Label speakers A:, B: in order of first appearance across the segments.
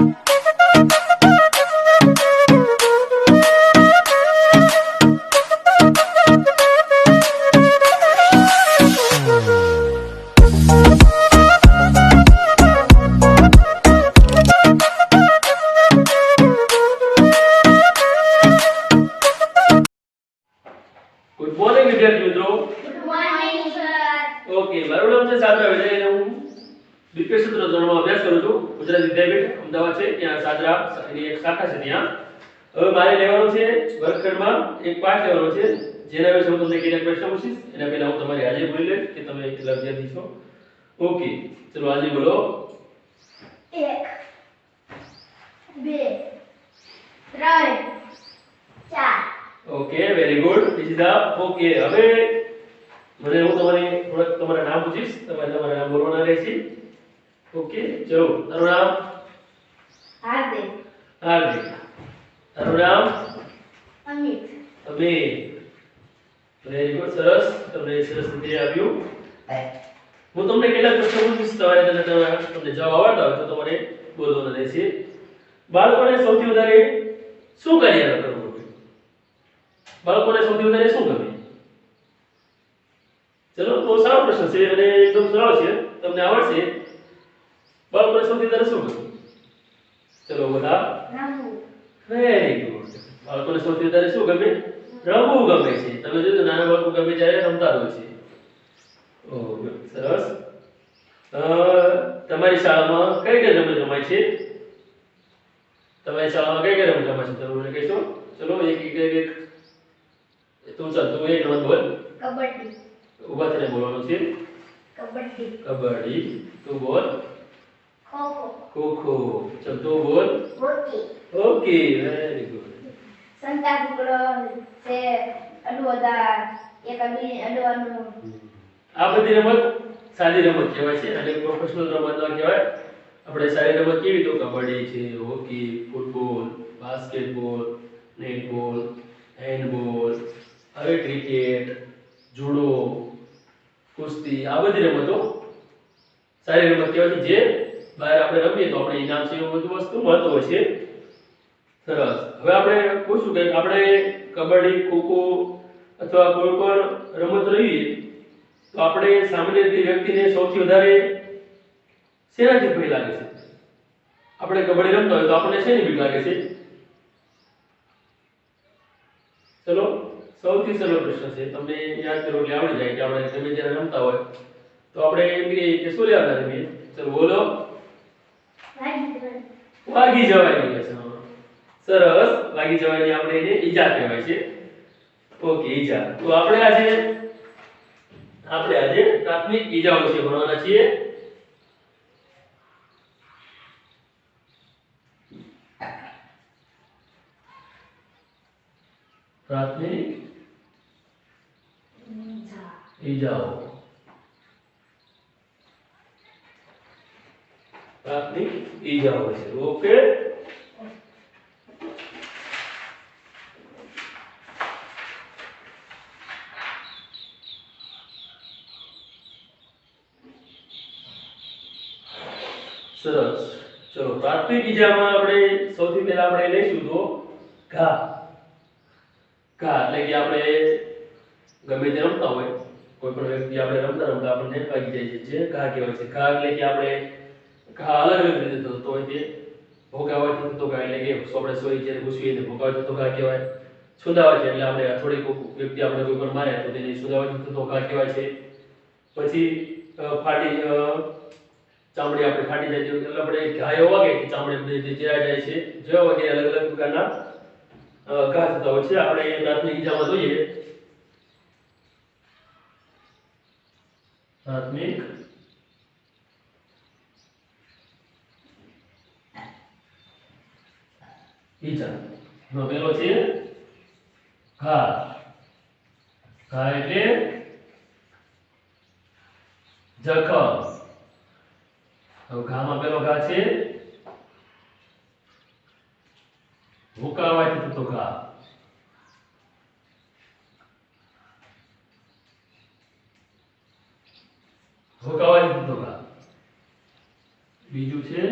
A: Good morning વિદ્યાર્થી મિત્રો.
B: Good morning sir.
A: Okay, મારું નામ છે સાદરા વિજય અને હું દીપેશ સૂત્ર ધોરણમાં અભ્યાસ કરું છું. ગુજરાત વિદ્યાપીઠ અમદાવાદ છે, ત્યાં સાદરા એની એક શાખા છે ત્યાં. હવે મારે લેવાનું છે વર્ગખંડમાં એક પાઠ લેવાનો છે, જેના વિશે હું તમને કેટલાક પ્રશ્ન પૂછીશ. એના પહેલા હું તમારી હાજરી બોલી લઈશ કે તમે કેટલા વિદ્યાર્થી છો. ઓકે, ચલો હાજરી બોલો.
B: 1 2 3 4.
A: Okay, very good. Ishita. Okay, હવે મને હું તમારા નામ પૂછીશ, તમારા નામ બોલવાના રહેશે. ઓકે, ચલો. તારું નામ?
B: હાર્દિક.
A: હાર્દિક. તારું નામ?
B: અમિત.
A: અમિત. Very good. સરસ. તમને સરસ રીતે આવ્યું. હું તમને કેટલાક પ્રશ્નો પૂછીશ, તમને જવાબ આવડતા હોય તો તમારે બોલવાના રહેશે. બાળકોને સૌથી વધારે શું કાર્ય કરવું? બાળકોને સૌથી વધારે શું ગમે? ચલો, બહુ સારો પ્રશ્ન છે અને એકદમ સરળ છે, તમને આવડશે. બાળકોને સૌથી વધારે શું ગમે? ચલો બધા.
B: રમવું.
A: Very good. બાળકોને સૌથી વધારે શું ગમે? રમવું ગમે છે. તમે જોજો નાના બાળકો ગમે ત્યારે રમતા હોય છે. ઓહ, સરસ. તમારી શાળામાં કઈ કઈ રમત રમાય છે? તમારી શાળામાં કઈ કઈ રમત રમાય છે? તમે મને કહેશો? ચલો, એક તું એક રમત બોલ.
B: કબડ્ડી.
A: ઊભા થઈને બોલવાનું છે.
B: કબડ્ડી.
A: કબડ્ડી. તું બોલ.
B: ખોખો.
A: ખોખો. ચલ તું બોલ.
B: હોકી.
A: Okay, very good.
B: સંતા કુકડો છે, અડોદા, એક અડવાનું.
A: આ બધી રમત સાદી રમત કહેવાય છે અને પ્રોફેશનલ રમત ન કહેવાય. આપણે સારી રમત કેવી તો કબડ્ડી છે, hockey, football, basketball, netball, handball, હવે ક્રિકેટ, જુડો, કુસ્તી, આ બધી રમતો સારી રમત કહેવાય છે, જે બહાર આપણે રમીએ તો આપણે ઇનામ છે એવું બધું વસ્તુ મળતું હોય છે. સરસ. હવે આપણે પૂછું કે આપણે કબડ્ડી, ખોખો અથવા કોઈ પણ રમત રમીએ તો આપણે સામાન્ય રીતે વ્યક્તિને સૌથી વધારે શેનાથી ભય લાગે છે? આપણે કબડ્ડી રમતા હોય તો આપણને શેની બીક લાગે છે? ચલો, સૌથી સરળ પ્રશ્ન છે, તમને યાદ કરો એટલે આવડી જાય કે આપણે ગમે ત્યારે રમતા હોય તો આપણે એમ કહીએ કે શું લેવાના રમીએ? ચલો બોલો. વાગી જવાની છે. સરસ. વાગી જવાની આપણે એને ઈજા કહેવાય છે. ઓકે, ઈજા. તો આપણે આજે પ્રાથમિક ઈજાઓ વિશે ભણવાના છીએ. પ્રાથમિક ઈજાઓ. પ્રાથમિક ઈજાઓ છે. ઓકે. સરસ. ચલો, પ્રાથમિક ઈજામાં આપણે સૌથી પહેલા આપણે લઈશું તો ઘા. ઘા એટલે કે આપણે ગમે તે રમતા હોય, કોઈ પણ વ્યક્તિ આપણે રમતા રમતા આપણને વાગી જાય છે, જે ઘા કહેવાય છે. ઘા એટલે કે આપણે ઘા અલગ અલગ રીતે થતો હોય છે. ભોગાવાથી થતો ઘા એટલે કે આપણે સોય છે ઘૂસવીને ભોગાવાથી થતો ઘા કહેવાય. સુંદાવાથી એટલે આપણે થોડીક વ્યક્તિ આપણે કોઈ પર મારે તો તેને સુંદાવાથી થતો ઘા કહેવાય છે. પછી ચામડી આપણે ફાટી જાય છે એટલે આપણે ઘા એવો વાગે કે ચામડી બધી ચીરાઈ જાય છે. જેવા વાગે અલગ અલગ પ્રકારના ઘા થતા હોય છે. આપણે પ્રાથમિક ઈજામાં જોઈએ પ્રાથમિક ઈજા નો પહેલો છે ઘા. ઘા એટલે જખમ. હવે ઘામાં પહેલો ઘા છે ભૂકાવાથી થતો ઘા. ભૂકાવાથી થતો ઘા. બીજું છે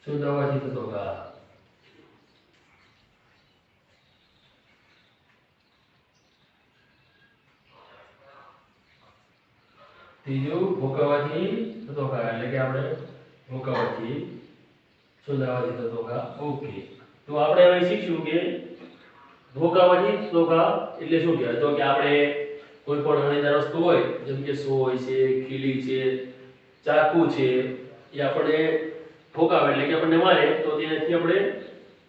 A: છૂંદાવાથી થતો ઘા. ત્રીજું ભોકાવાથી થતો ઘા એટલે કે આપણે ભોકાવાથી છૂંદાવાથી થતો ઘા. ઓકે, તો આપણે હવે શીખશું કે ભોકાવાથી થતો ઘા એટલે શું કહેવાય. તો કે આપણે કોઈ પણ અણીદાર વસ્તુ હોય જેમ કે સોય છે, ખીલી છે, ચાકુ છે, એ આપણે ભોકાવે એટલે કે આપણને મારે તો તેનાથી આપણે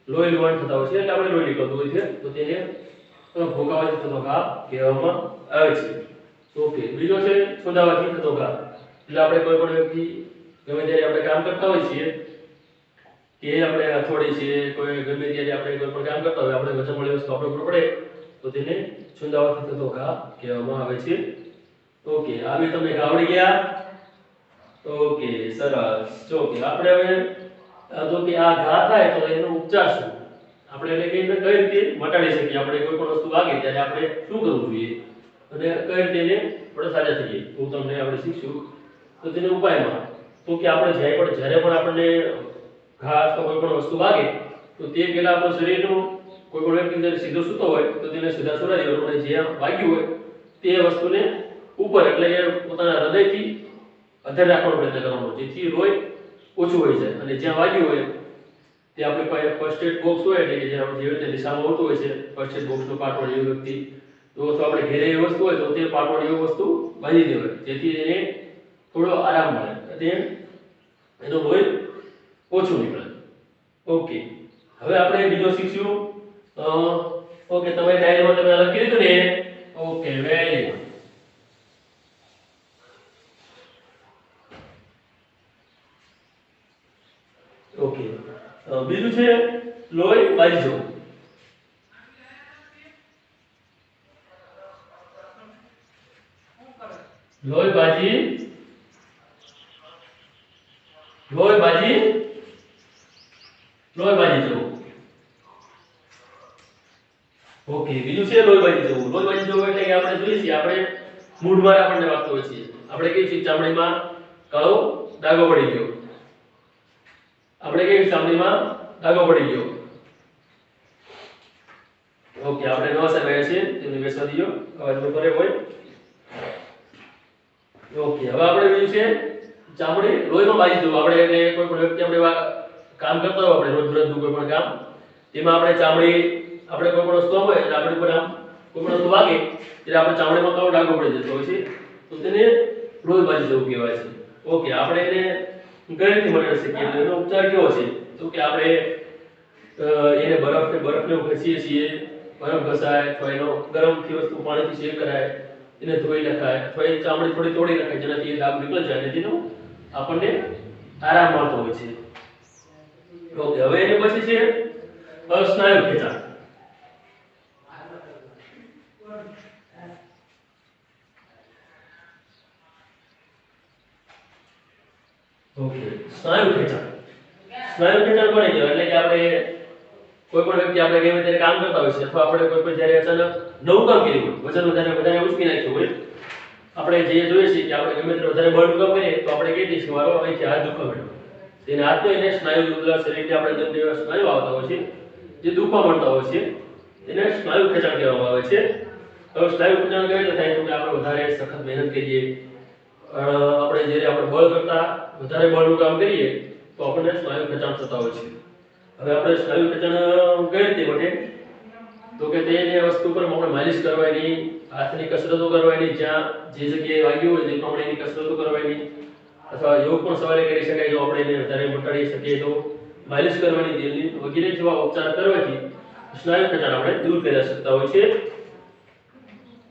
A: લોહી લુહાણ થતા હોય છે એટલે આપણે લોહી નીકળતું હોય છે તો તેને ભોકાવાથી થતો ઘા કહેવામાં આવે છે. ઓકે, બીજો છે છૂંદાવાથી થતો ઘા. એટલે આપણે કોઈ પણ વ્યક્તિ ગમે ત્યારે આપણે કામ કરતા હોય છીએ કે આપણે હથોડી છે, કોઈ ગમે ત્યારે આપણે કોઈ પણ કામ કરતા હોય આપણે વચનવાળી વસ્તુ આપણે ઉપર પડે તો તેને છૂંદાવાથી થતો ઘા કહેવામાં આવે છે. ઓકે, આ બી તમને ઘા આવડી ગયા. ઓકે, સરસ. જો કે આપણે હવે તો કે આ ઘા થાય તો એનો ઉપચાર શું આપણે એટલે કે કઈ રીતે મટાડી શકીએ. આપણે કોઈ પણ વસ્તુ વાગે ત્યારે આપણે શું કરવું જોઈએ અને કઈ રીતે એને આપણે સાજા થઈએ તો તમને આપણે શીખશું. તો તેને ઉપાયમાં તો કે આપણે જ્યારે પણ આપણને ઘા અથવા કોઈ પણ વસ્તુ વાગે તો તે પહેલા આપણું શરીરનું કોઈ પણ વ્યક્તિ જ્યારે સીધો સૂતો હોય તો તેને સીધા સુરાઈ દેવાનું અને જ્યાં વાગ્યું હોય તે વસ્તુને ઉપર એટલે કે પોતાના હૃદયથી અધર રાખવાનો પ્રયત્ન કરવાનો જેથી લોહી ઓછું હોય છે અને જ્યાં વાગ્યું હોય તે આપણી પાસે ફર્સ્ટ એડ બોક્સ હોય એટલે કે જે આપણે જે રીતે દિશામાં આવતું હોય છે ફર્સ્ટ એડ બોક્સનો પાટો જેવી વ્યક્તિ તો અથવા આપણે ઘેરે એવી વસ્તુ હોય તો તે પાટો જેવી વસ્તુ બાંધી દેવાય જેથી એને થોડો આરામ મળે અને એનો લોહી ઓછું નીકળે. ઓકે, હવે આપણે બીજો શીખશું. ઓકે, તમે ડાયરીમાં તમે લખી દીધું ને. Okay, very good. ઓકે, બીજું છે લોહી બાજી જવું. લોહી બાજી જવું. ઓકે, બીજું છે લોહી બાજી જવું. લોહી બાજી જવું એટલે કે આપણે જોઈએ છીએ આપણે મૂઢમાં આપણને વાગતો હોય છે. આપણે કહીએ છીએ ચામડીમાં કાળો ડાઘો પડી ગયો. આપણે કહીએ ચામડીમાં ડાઘો પડી ગયો. ઓકે, આપણે નવા સાહેબ આવ્યા છે તેમને બેસવા દીજો અવાજ ન કરે હોય. ઓકે, હવે આપણે બીજું છે ચામડી લોહીમાં બાજી જવું. આપણે એટલે કોઈ પણ વ્યક્તિ આપણે કામ કરતા હોય આપણે રોજબરોજનું કોઈ પણ કામ તેમાં આપણે ચામડી આપણે કોઈ પણ વસ્તુ હોય એટલે આપણે ઉપર આમ કોઈ પણ વસ્તુ વાગે એટલે આપણે ચામડીમાં કાળો ડાઘો પડી જતો હોય છે તો તેને લોહી બાજી જવું કહેવાય છે. ઓકે, આપણે એને કઈ રીતે મટાડી શકીએ એટલે એનો ઉપચાર કેવો છે તો કે આપણે એને બરફને ઘસીએ છીએ. બરફ ઘસાય અથવા એનો ગરમથી વસ્તુ પાણીથી શેક કરાય એને ધોઈ નખાય અથવા એ ચામડી થોડી તોડી નખાય જેનાથી એ ડાઘ નીકળી જાય અને તેનો આપણને આરામ મળતો હોય છે. ઓકે, હવે એની પછી છે સ્નાયુ ખેંચાણ. ઓકે, સ્નાયુ ખેંચાણ કોને કહેવાય એટલે કે આપણે કોઈ પણ વ્યક્તિ આપણે ગમે ત્યારે કામ કરતા હોય છે અથવા આપણે કોઈ પણ જ્યારે અચાનક નવું કામ કર્યું હોય વજન વધારે ઉચકી નાખ્યું હોય આપણે જે જોઈએ છે કે આપણે ગમે ત્યારે વધારે બળનું કામ કરીએ તો આપણે કહીએ છીએ મારો અહીંથી હાથ દુખવા માંડ્યો. તેને હાથનો એને સ્નાયુ શરીરને આપણે અંદર એવા સ્નાયુ આવતા હોય છે જે દુખવા મળતા હોય છે એને સ્નાયુ ખેંચાણ કહેવામાં આવે છે. હવે સ્નાયુ ખેંચાણ કઈ રીતે થાય તો કે આપણે વધારે સખત મહેનત કરીએ આપણે જ્યારે આપણે બળ કરતા વધારે બળનું કામ કરીએ તો આપણને સ્નાયુ ખેંચાણ થતા હોય છે. હવે આપણે સ્નાયુ ખેંચાણ કઈ રીતે બને તો કે તે વસ્તુ પર આપણે માલિશ કરવાની, હાથની કસરતો કરવાની, જ્યાં જે જગ્યાએ વાગ્યું હોય તે પ્રમાણેની કસરતો કરવાની અથવા યોગ પણ સવારે કરી શકાય જો આપણે એને વધારે મટાડી શકીએ તો માલિશ કરવાની, તેલની વગેરે જેવા ઉપચાર કરવાથી સ્નાયુ ખેંચાણ આપણે દૂર કરી શકતા હોય છે.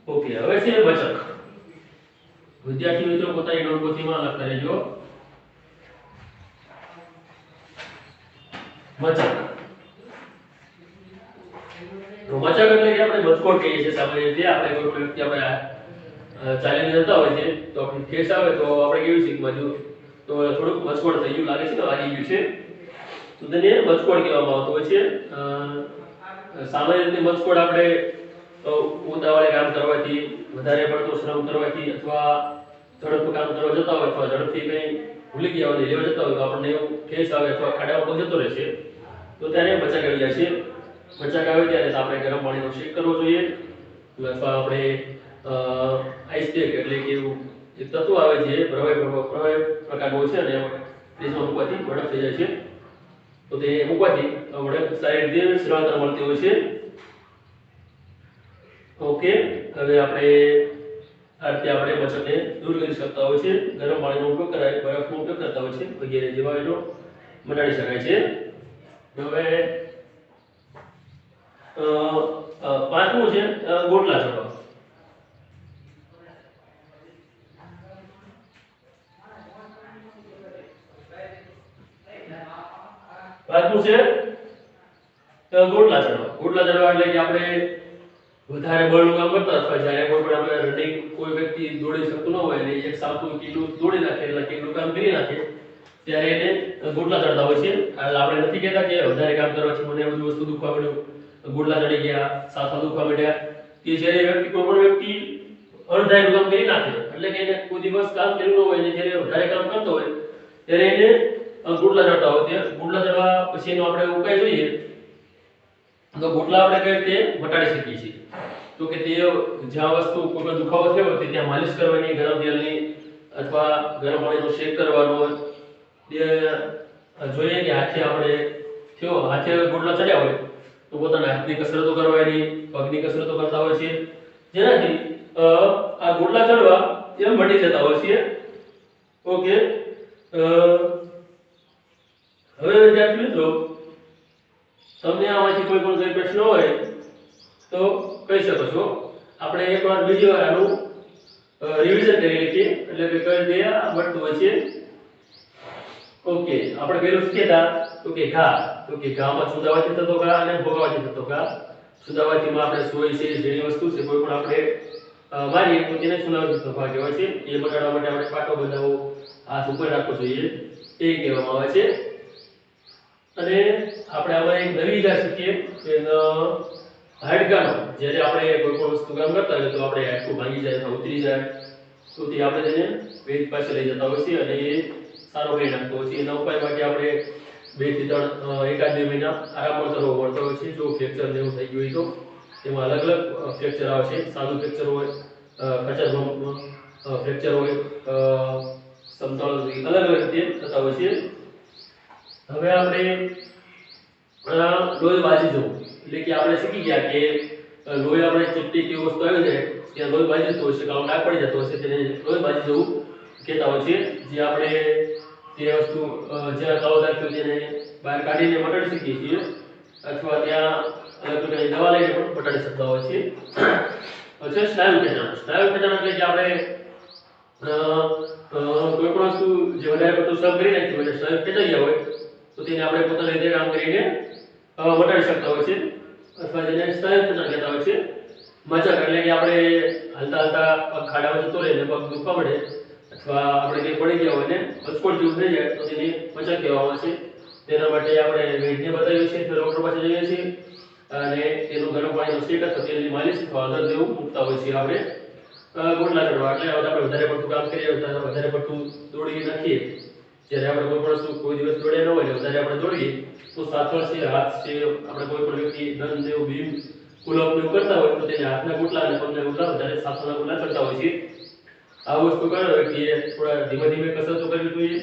A: ઓકે, હવે છે વચક. વિદ્યાર્થી મિત્રો પોતાની નોટબુકમાં લખતા રહેજો. મચક એટલે કે આપણે મચકોડ કહીએ છીએ સામાન્ય રીતે. આપણે કોઈ પણ વ્યક્તિ આપણે ચાલીને જતા હોય છે તો આપણે ઠેસ આવે તો આપણે કેવી છે કે બાજુ તો થોડુંક મચકોડ થઈ ગયું લાગે છે ને વાગી ગયું છે તો તેને મચકોડ કહેવામાં આવતો હોય છે. સામાન્ય રીતે મચકોડ આપણે ઉતાવળે કામ કરવાથી, વધારે પડતો શ્રમ કરવાથી અથવા ઝડપથી કામ કરવા જતા હોય અથવા ઝડપથી કંઈ ભૂલી ગયા હોય લેવા જતા હોય તો આપણને એવું ઠેસ આવે અથવા ખાડામાં પગ જતો રહેશે તો ત્યારે બચાક આવી જાય છે. બચાક આવે ત્યારે તો આપણે ગરમ પાણીનો શેક કરવો જોઈએ અથવા આપણે આઈસ પેક એટલે કે એવું એક તત્વ આવે છે પ્રવાહી પ્રકારનો છે અને ફ્રીજમાં મૂકવાથી બરફ થઈ જાય છે તો તે મૂકવાથી આપણે સારી રીતે સરળતા મળતી હોય છે. ઓકે, હવે આપણે આ રીતે આપણે બચતને દૂર કરી શકતા હોય છે. ગરમ પાણીનો ઉપયોગ કરાય, બરફનો ઉપયોગ કરતા હોય છે વગેરે જેવા એનો મટાડી શકાય છે. હવે પાંચમું છે ગોટલા ચડવા. પાંચમું છે ગોટલા ચડવા. ગોટલા ચડવા એટલે કે આપણે વધારે બળનું કામ કરતા અથવા જ્યારે કોઈ પણ આપણે રનિંગ કોઈ વ્યક્તિ દોડી શકતું ન હોય અને એક સામતું કેટલું દોડી નાખે એટલે કેટલું કામ કરી નાખે ત્યારે એને ગોટલા ચડતા હોય છે. એટલે આપણે નથી કહેતા કે વધારે કામ કરવાથી મને બધું વસ્તુ દુખવા મળ્યું, ગોટલા ચડી ગયા, સાથા દુખવા મળ્યા. કે જ્યારે વ્યક્તિ કોઈ પણ વ્યક્તિ અણધાર્યું કામ કરી નાખે એટલે કે એને કોઈ દિવસ કામ કર્યું ન હોય અને જ્યારે વધારે કામ કરતો હોય ત્યારે એને ગોટલા ચડતા હોય છે. ગોટલા ચડવા પછી એનો આપણે ઉપાય જોઈએ તો ગોટલા આપણે કઈ રીતે મટાડી શકીએ છીએ તો કે તે જ્યાં વસ્તુ કોઈ પણ દુખાવો થયો હોય ત્યાં માલિશ કરવાની ગરમ તેલની અથવા ગરમ પાણીનો શેક કરવાનો. જોઈએ કે હાથે આપણે હાથે ગોટલા ચડ્યા હોય તો પોતાના હાથની કસરતો કરવાની, પગની કસરતો કરતા હોય છે જેનાથી આ ગોટલા ચડવા એમ મટી જતા હોય છે. ઓકે, હવે વિદ્યાર્થી મિત્રો તમને આમાંથી કોઈ પણ કોઈ પ્રશ્ન હોય તો કહી શકો છો. આપણે એકવાર બીજી વાર આનું રિવિઝન કરી લઈએ એટલે કે કઈ રીતે આ મળતું હોય છે. ઓકે, આપણે પહેલું શીખ્યા તો કે ઘામાં સુદાવાથી થતો ઘા અને ભોગાવાથી થતો ઘા. સુદાવાથીમાં આપણે સોય છે જેની વસ્તુ છે કોઈ પણ આપણે મારીએ તો તેને સુદાવાથી થતો ઘા કહેવાય છે. એ મટાડવા માટે આપણે પાટો બંધાવવો, હાથ ઉપર રાખવો જોઈએ એ કહેવામાં આવે છે. અને આપણે આમાં એક નવી ઈજા શીખીએ કે હાડકાનો જ્યારે આપણે કોઈ પણ વસ્તુ કામ કરતા હોય તો આપણે હાડકું ભાંગી જાય અથવા ઉતરી જાય તો તે આપણે તેને વૈદ પાસે લઈ જતા હોય છે અને એ સારો કરી નાખતો હોય છે. એના ઉપાય માટે આપણે 2 થી 3 એકાદ 2 મહિના આરામ કરવો પડતો હોય છે. જો ફ્રેક્ચર જેવું થઈ ગયું હોય તો તેમાં અલગ અલગ ફ્રેક્ચર આવે છે. સાદું ફ્રેક્ચર હોય, ખચર ફ્રેક્ચર હોય, સમતળ અલગ અલગ રીતે થતા હોય છે. હવે આપણે લોહી બાજી જવું એટલે કે આપણે શીખી ગયા કે લોહી આપણે ચપટી કે વસ્તુ આવી જાય ત્યાં લોહી બાજી જતું હોય છે, કામ ડાઘ પડી જતો હોય છે તેને લોહી બાજી જવું કહેતા હોય છે. જે આપણે તે વસ્તુ જ્યાં કાળો ડાઘ થયો તેને બહાર કાઢીને મટાડી શકીએ છીએ અથવા ત્યાં અલગ પ્રકારની દવા લઈને પણ મટાડી શકતા હોય છે. પછી સ્નાયુ ખેંચાણ. સ્નાયુ ખેંચાણ એટલે કે આપણે કોઈ પણ વસ્તુ જે વધારે પડતું શ્રમ કરી નાખી હોય એટલે સ્નાયુ ખેંચાઈ ગયા હોય તો તેને આપણે પોતાની રીતે કામ કરીને મટાડી શકતા હોય છે અથવા જેને સ્નાયુ ખેંચાણ કહેતા હોય છે. મચક એટલે કે આપણે હાલતા હાલતા પગ ખાડામાં જતો રહે અને પગ દુખવા મળે અથવા આપણે કંઈ પડી ગયા હોય ને અચકોટ જેવું થઈ જાય તો તેને મચક કહેવામાં આવે છે. તેના માટે આપણે વૈદ્યને બતાવીએ છીએ તો ડૉક્ટર પાસે જઈએ છીએ અને તેનું ગરમ પાણીનો શેક અથવા તેલની માલિશ અથવા હળદર જેવું મૂકતા હોય છે. આપણે ગોટલા ચડવા એટલે આપણે વધારે પડતું કામ કરીએ, વધારે પડતું દોડી નાખીએ જ્યારે આપણે કોઈ પણ વસ્તુ કોઈ દિવસ દોડ્યા ન હોય ને વધારે આપણે દોડીએ તો સાથળ છે, હાથ છે, આપણે કોઈ પણ વ્યક્તિ દંડ જેવું ભીમ પુલઅપ ને કરતા હોય તો તેને હાથના ગોટલા અને પગના ગોટલા વધારે સાથળના ગોટલા ચડતા હોય છે. આ વસ્તુ કરે વ્યક્તિએ થોડા ધીમે ધીમે કસરતો કરવી જોઈએ.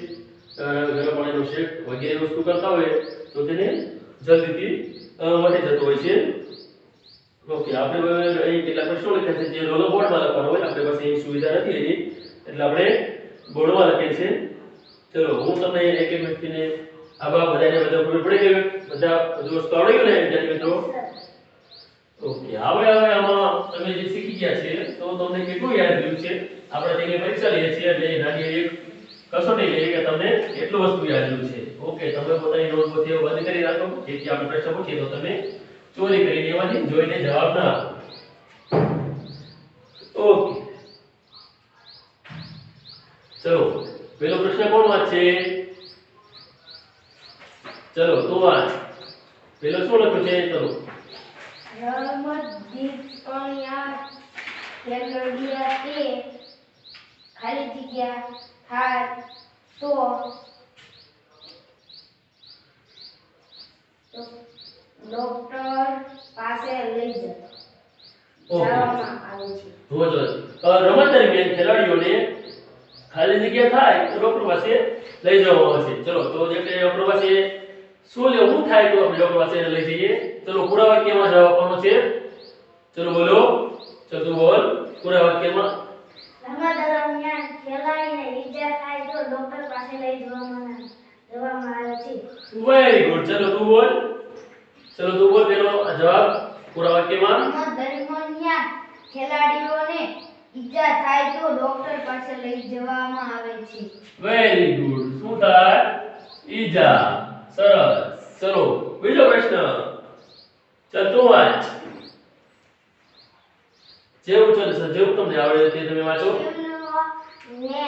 A: ગરમ પાણીનો શેક વગેરે વસ્તુ કરતા હોય તો તેને જલ્દીથી મટી જતો હોય છે. ઓકે, આપણે હવે અહીં કેટલા પ્રશ્નો લખ્યા છે જે રોલો બોર્ડમાં લખવાનો હોય. આપણે પાસે એ સુવિધા નથી એની એટલે આપણે બોર્ડમાં લખીએ છીએ. ચલો હું તમને એક એક વ્યક્તિને આવા બધાને ખબર પડી ગઈ, બધું વસ્તુ આવડી ગયું ને વિદ્યાર્થી મિત્રો? ઓકે, હવે આમાં તમે જે શીખી ગયા છે તો તમને કેટલું યાદ રહ્યું છે? આપણે તેની પરીક્ષા લઈએ છીએ એટલે નાની એક કસોટી લઈએ કે તમને કેટલું વસ્તુ યાદ રહ્યું છે. ઓકે, તમે પોતાની નોટબુક બંધ કરી રાખો જેથી આપણે પ્રશ્ન પૂછીએ તો તમે ચોરી કરીને એમાંથી જોઈને જવાબ ના આપો. ઓકે, ચલો પહેલો પ્રશ્ન કોણ વાંચશે? ચલો તું વાંચ. પહેલો શું લખ્યું છે? ચલો
B: રમત દીપણ્યા કેલડિયા તે ખાલી જગ્યા થાર તો ડોક્ટર પાસે લઈ જવામાં આવે છે.
A: જુઓ જો રમત દરમિયાન ખેલાડીઓને ખાલી જગ્યા થાય તો ડોક્ટર પાસે લઈ જવામાં આવે છે. ચલો તો જે કે ડોક્ટર પાસે શું લેવું થાય તો આપણે ડોક્ટર પાસે લઈ જઈએ. ચલો પૂરા વાક્યમાં જવાબ આપવાનો છે. ચલો બોલો. ચલો તું બોલ પૂરા વાક્યમાં.
B: રમત દરમિયાન ખેલાડીને ઈજા થાય તો ડોક્ટર પાસે લઈ જવામાં આવે છે.
A: Very good. ચલો તું બોલ. ચલો તું બોલ પેલો જવાબ પૂરા વાક્યમાં.
B: રમત દરમિયાન ખેલાડીઓને ઈજા થાય તો ડોક્ટર પાસે લઈ જવામાં આવે છે.
A: Very good. શું થાય? ઈજા. સરસ. ચલો બીજો પ્રશ્ન. ચલ તું વાંચ. જેવું ચાલશે જેવું તમને આવડે તે તમે વાંચો.
B: ને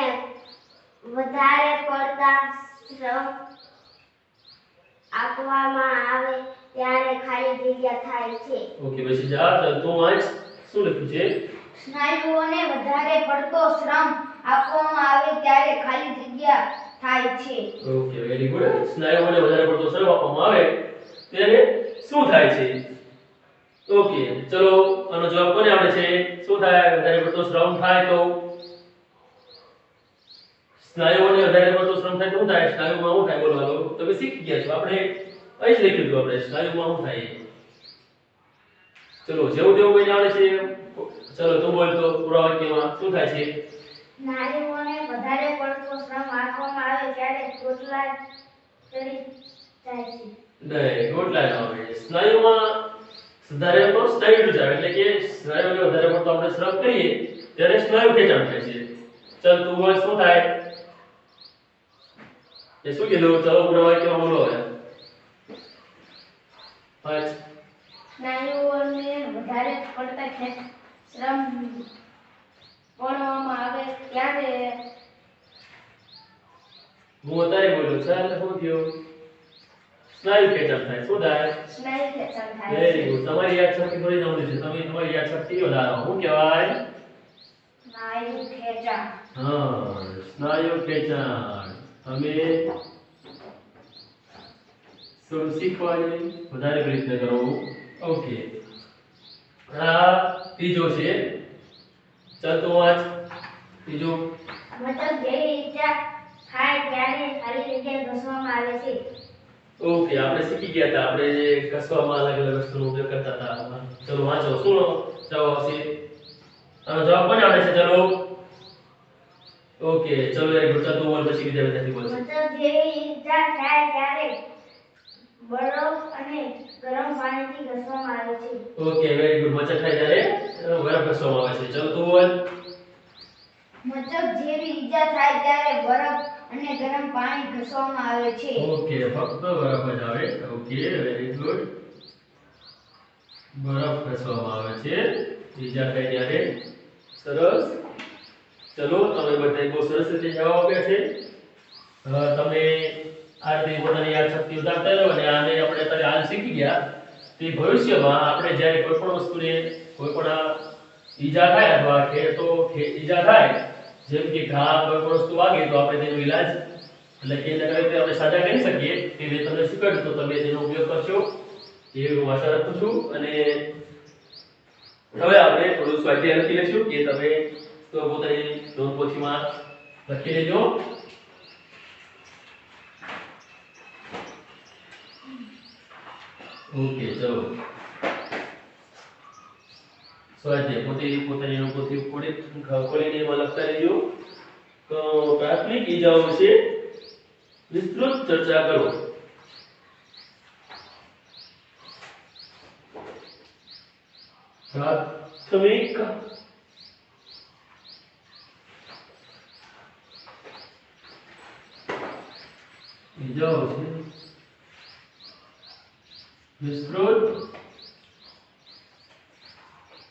B: વધારે પડતા શ્રમ આપવામાં આવે ત્યારે ખાલી જગ્યા થાય છે.
A: ઓકે પછી જા. ચલ તું વાંચ. શું લખ્યું છે?
B: સ્નાયુઓને વધારે પડતો શ્રમ આપવામાં આવે ત્યારે ખાલી જગ્યા થાય છે.
A: Okay very good. સ્નાયુઓને વધારે પડતો શ્રમ આપવામાં આવે ત્યારે શું થાય છે? ઓકે ચલો આનો જવાબ કોને આવડે છે? શું થાય વધારે પડતો શ્રમ થાય તો? સ્નાયુઓને વધારે પડતો શ્રમ થાય તો શું થાય? સ્નાયુમાં શું થાય? બોલો હાલો. તમે શીખી ગયા છો. આપણે અહીં જ લખ્યું હતું. આપણે સ્નાયુમાં શું થાય? ચલો જેવું તેવું કોઈને આવડે છે? ચલો તું બોલ તો પૂરા વાક્યમાં શું થાય છે?
B: સ્નાયુઓને વધારે પડતો શ્રમ આપવામાં આવે ત્યારે ગોટલા ચડી જાય છે.
A: નહીં ગોટલા ન આવે. સ્નાયુમાં વધારે પડતો સ્નાયુ જ આવે એટલે કે સ્નાયુને વધારે પડતો આપણે શ્રમ કરીએ ત્યારે સ્નાયુ ખેંચાણ થાય છે. ચલ તું બોલ શું થાય? એ શું કીધું? ચલો પૂરા વાક્યમાં બોલો હવે. પાંચ.
B: સ્નાયુઓને વધારે પડતા શ્રમ આપવામાં આવે ત્યારે
A: હું અત્યારે બોલું ચાલ શું થયું? સ્નાયુ ખેંચાણ થાય. શું થાય?
B: સ્નાયુ ખેંચાણ થાય
A: વેરી
B: છે.
A: ગુડ. તમારી યાદશક્તિ થોડી નબળી છે. તમે તમારી યાદશક્તિ વધારો. શું કહેવાય?
B: સ્નાયુ ખેંચાણ.
A: હા સ્નાયુ ખેંચાણ. તમે થોડું શીખવા જોઈએ. વધારે પ્રયત્ન કરો. ઓકે આ ત્રીજો છે. ચાલ તો વાંચ ત્રીજો.
B: મતલબ જેવી ઈજા થાય ત્યારે ખાલી જગ્યા ઘસવામાં આવે છે.
A: ઓકે આપણે શીખી ગયા હતા. આપણે જે કસવામાં અલગ અલગ વસ્તુનો ઉપયોગ કરતા હતા. ચલો વાંચો. શું જવાબ આવશે? આનો જવાબ કોને આવડે છે? ચલો ઓકે ચલો વેરી ગુડ. ચાલ તું બોલ પછી બીજા વિદ્યાર્થી બોલશે.
B: મતલબ જેવી ઈજા થાય ત્યારે બરફ અને ગરમ પાણીથી ઘસવામાં આવે છે.
A: Okay very good. મચક થાય ત્યારે બરફ ઘસવામાં આવે છે. ચલો તું બોલ.
B: મતલબ જેવી ઈજા થાય ત્યારે બરફ અને ગરમ પાણી ઘસવામાં આવે છે.
A: ઓકે ફક્ત બરફ જ આવે. Okay very good. બરફ ઘસવામાં આવે છે ઈજા થાય ત્યારે. સરસ. ચલો તમે બધાએ બહુ સરસ રીતે જવાબ આપ્યા છે. તમે આ રીતે પોતાની યાદશક્તિ વધારતા રહો અને આને આપણે અત્યારે હાલ શીખી ગયા તે ભવિષ્યમાં આપણે જ્યારે કોઈ પણ વસ્તુને કોઈ પણ ઈજા થાય અથવા ઈજા થાય જેમ કે ઘા કોઈ પણ વસ્તુ વાગે તો આપણે તેનો ઈલાજ એટલે કે એના રીતે આપણે સાજા કરી શકીએ તે મેં તમને શીખવાડ્યું તો તમે તેનો ઉપયોગ કરશો એવી હું આશા રાખું છું. અને હવે આપણે થોડું સ્વાધ્યાય લખી લઈશું કે તમે તો પોતાની નોટબુકમાં લખી લેજો. ઓકે ચલો સ્વાધ્યાય પોતાની નોટબુકથી ખોલીને એમાં લખતા રહેજો. તો પ્રાથમિક ઈજાઓ વિશે વિસ્તૃત ચર્ચા કરો. પ્રાથમિક ઈજાઓ છે વિસ્તૃત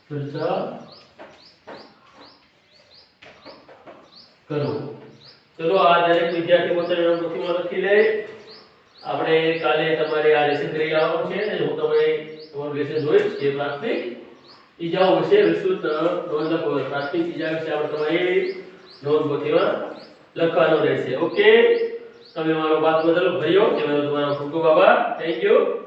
A: ચર્ચા કરો. ચલો આ દરેક વિદ્યાર્થી પોતાની નોટબુકમાં લખી લે. આપણે કાલે તમારે આ લેસન કરી આવવાનું છે અને હું તમારું લેસન જોઈશ કે પ્રાથમિક ઈજાઓ વિશે વિસ્તૃત નોંધ લખો. પ્રાથમિક ઈજા વિશે આપણે તમારી નોંધપોથીમાં લખવાનો રહેશે. ઓકે, તમે મારો વાત બદલ ભર્યો એમાં તમારો ખૂબ ખૂબ આભાર. Thank you.